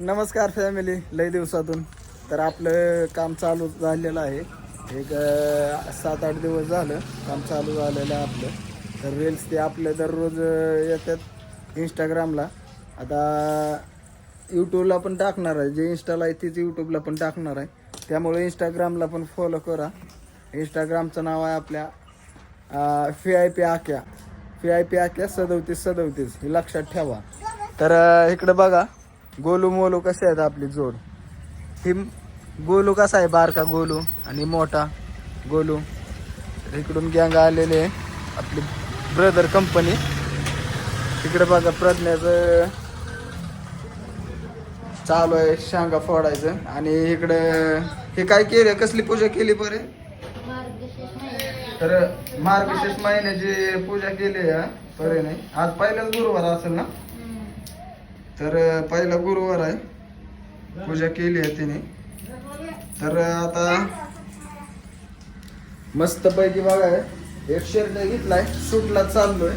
नमस्कार फॅमिली, लय दिवसातून तर आपलं काम चालू झालेलं आहे. एक 7-8 दिवस झालं काम चालू झालेलं आहे आपलं. तर रील्स ते आपले दररोज येतात इंस्टाग्रामला. आता यूट्यूबला पण टाकणार आहे, जे इंस्टाला आहे तीच यूट्यूबला पण टाकणार आहे. त्यामुळे इंस्टाग्रामला पण फॉलो करा. इंस्टाग्रामचं नाव आहे आपल्या VIP आक्या, VIP आक्या 3737 हे लक्षात ठेवा. तर इकडं बघा गोलू मोलू कसे आहेत आपली जोड. ही गोलू कसा आहे, बारका गोलू आणि मोठा गोलू. तर इकडून गँग आलेले आहे आपली ब्रदर कंपनी. इकडे बघा प्रज्ञाचं चालू आहे शांगा फोडायचं. आणि इकडे हे काय केलं, कसली पूजा केली बरे. तर मार्गशीर्ष महिन्याची पूजा केली आहे बरे. नाही आज पहिलाच गुरुवार असेल ना. तर पहिला गुरुवार आहे, पूजा केली आहे तिने. तर आता मस्त पैकी बघा एक शर्ट घेतलाय, सूटला चाललोय.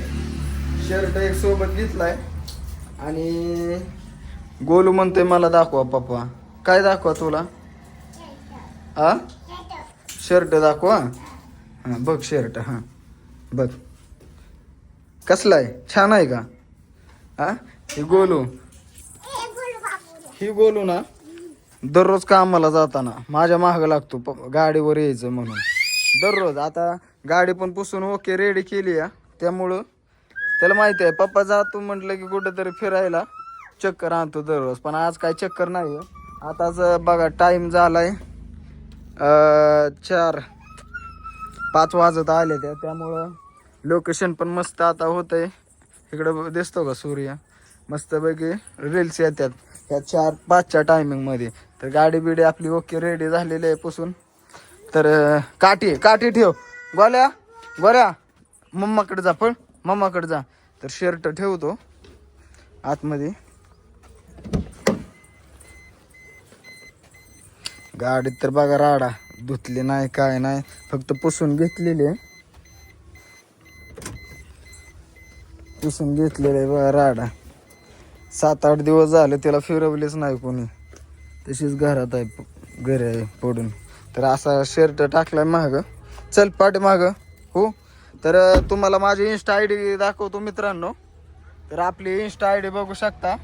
शर्ट एक सोबत घेतलाय. आणि गोलू म्हणतोय मला दाखवा पप्पा. काय दाखवा तुला? शर्ट दाखवा. हा बघ शर्ट, हा बघ कसला आहे, छान आहे का? हे गोलू, ही गोलू ना दररोज कामाला जाताना माझ्या माग लागतो गाडीवर यायचं म्हणून दररोज. आता गाडी पण पुसून ओके रेडी केली आहे, त्यामुळं त्याला माहिती आहे पप्पा जातो म्हटलं की कुठेतरी फिरायला चक्कर आणतो दररोज. पण आज काय चक्कर नाही आहे. आताच बघा टाईम झालाय 4-5 वाजत आले त्यामुळं लोकेशन पण मस्त आता होतंय. इकडं दिसतो का सूर्य, मस्तपैकी रील्स येतात ह्या 4-5च्या टायमिंगमध्ये. तर गाडी बिडी आपली ओके रेडी झालेली आहे पुसून. तर काठी ठेव गोल्या, गोऱ्या मम्माकडे जा, पण मम्माकडे जा. तर शर्ट ठेवतो आतमध्ये. गाडीत तर बघा राडा, धुतली नाही काय नाही, फक्त पुसून घेतलेली आहे. पुसून घेतलेलं आहे बघा राडा. 7-8 दिवस झाले त्याला फिरवलेच नाही कोणी, तशीच घरात आहे, घरी आहे पडून. तर असा शर्ट टाकलाय मागं. चल पाठी मागं हो. तर तुम्हाला माझी इंस्टा आय डी दाखवतो मित्रांनो. तर आपली इंस्टा आय डी बघू शकता,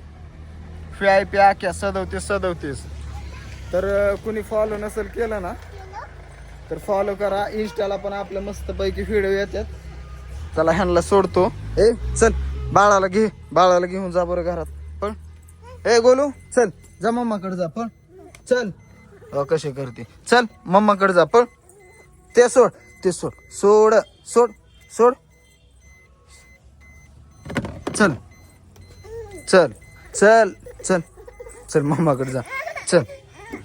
VIP आक्या 3737. तर कुणी फॉलो नसेल केलं ना तर फॉलो करा. इंस्टाला पण आपल्या मस्तपैकी व्हिडिओ येतात. चला ह्यांना सोडतो. चल बाळाला घेऊन जा बरं घरात. पण गोलू चल, जा मम्माकडे जा. पण चल, कशी करते, चल मम्माकडे जा. पण ते सोड सोड चल चल चल चल चल मम्माकडे जा. चल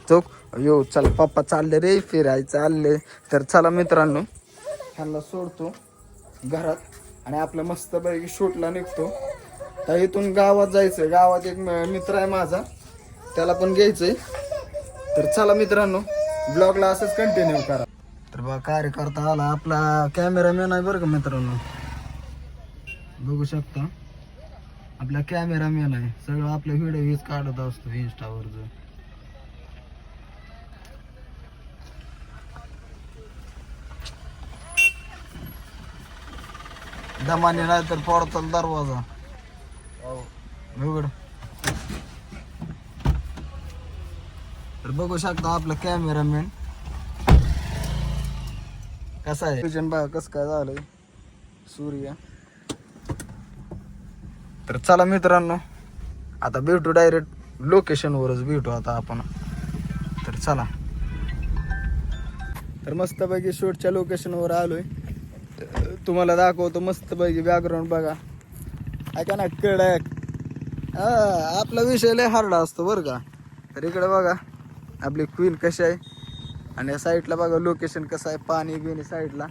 तो यो चल पप्पा चालले रे फिरायला चालले. तर चला मित्रांनो ह्यांना सोडतो घरात आणि आपलं मस्तपैकी शूटला निघतो. तर इथून गावात जायचंय. गावात एक मित्र आहे माझा, त्याला पण घ्यायचंय. तर चला मित्रांनो ब्लॉगला असंच कंटिन्यू करा. तर बघा कार्यकर्ता आला, आपला कॅमेरामॅन आहे बरं का मित्रांनो, बघू शकता आपला कॅमेरामॅन आहे. सगळं आपल्या व्हिडिओ हीच काढत असतो इंस्टावर. दमाने नाही तर फोडचा दरवाजा उघड. तर बघू शकता आपला कॅमेरामॅन कसा आहे. विजन बघा कसं काय झालंय सूर्य. तर चला मित्रांनो आता भेटू, डायरेक्ट लोकेशनवरच भेटू आता आपण. तर चला. तर मस्तपैकी शूटच्या लोकेशनवर आलोय, तुम्हाला दाखवतो. मस्तपैकी बॅकग्राऊंड बघा, ऐका ना कडक. आपला विषय लय हार्डा असतो बरं का. तर इकडे बघा आपली क्वीन कशी आहे आणि या साईडला बघा लोकेशन कसं आहे, पाणी बिणी साईडला.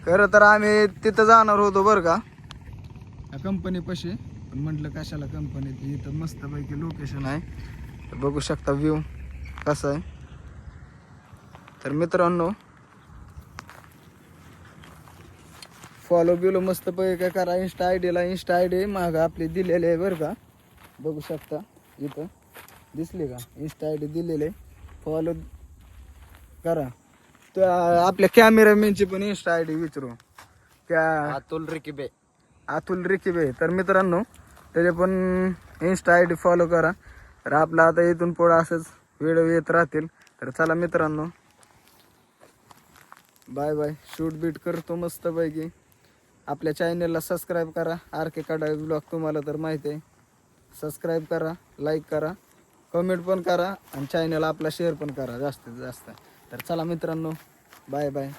खरं तर आम्ही तिथं जाणार होतो बरं का कंपनीपाशी, पण म्हटलं कशाला कंपनीत, इथं मस्तपैकी लोकेशन आहे. तर बघू शकता व्ह्यू कसा आहे. तर मित्रांनो फॉलो बिलो मस्तपैकी काय करा इंस्टा आय डी मागं आपली दिलेली आहे बरं का, बघू शकता इथं. दिसली का इंस्टा आय डी दिलेले फॉलो करा. त्या आपल्या कॅमेरामॅनची पण इंस्टा आय डी विचारू त्या अतुल रिकिबे. तर मित्रांनो त्याचे पण इंस्टा आय डी फॉलो करा. तर आपलं आता इथून पुढं असंच व्हिडिओ येत राहतील. तर चला मित्रांनो बाय बाय. शूट बीट करतो मस्तपैकी. आपल्या चॅनलला सबस्क्राईब करा. आर के कडावी ब्लॉग तुम्हाला तर माहिती आहे. सबस्क्राईब करा, लाईक करा, कमेंट पण करा आणि चॅनल आपला शेअर पण करा जास्तीत जास्त. तर चला मित्रांनो बाय बाय.